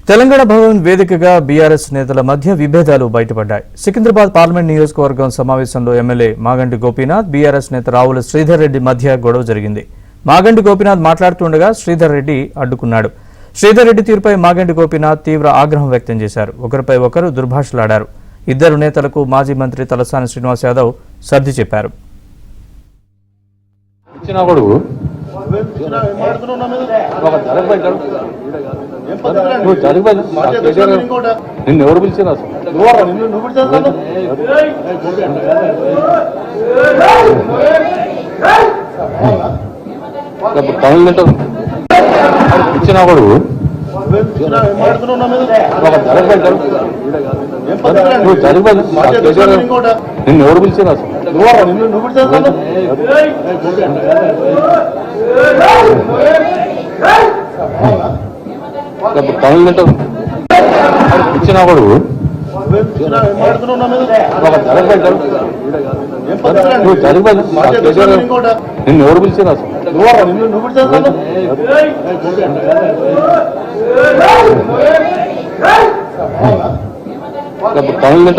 తెలంగాణ భవన్ వేదికగా బీఆర్ఎస్ నేతల మధ్య విభేదాలు బయటపడ్డాయి. సికింద్రాబాద్ పార్లమెంట్ నియోజకవర్గం సమావేశంలో ఎమ్మెల్యే మాగంటి గోపీనాథ్, బీఆర్ఎస్ నేత రావుల శ్రీధర్ రెడ్డి మధ్య గొడవ జరిగింది. మాగంటి గోపీనాథ్ మాట్లాడుతుండగా శ్రీధర్ రెడ్డి అడ్డుకున్నాడు. శ్రీధర్ రెడ్డి తీరుపై మాగంటి గోపీనాథ్ తీవ్ర ఆగ్రహం వ్యక్తం చేశారు. ఒకరిపై ఒకరు దుర్భాషలాడారు. ఇద్దరు నేతలకు మాజీ మంత్రి తలసాని శ్రీనివాస్ యాదవ్ సర్ది చెప్పారు. నిన్ను ఎవరు పిలిచారు? తమిళ ఇచ్చినా కూడా నిన్ను ఎవరు పిలిచారు? తమిళ ఇచ్చినా కూడా నిన్ను ఎవరు పిలిచారు? తమిళ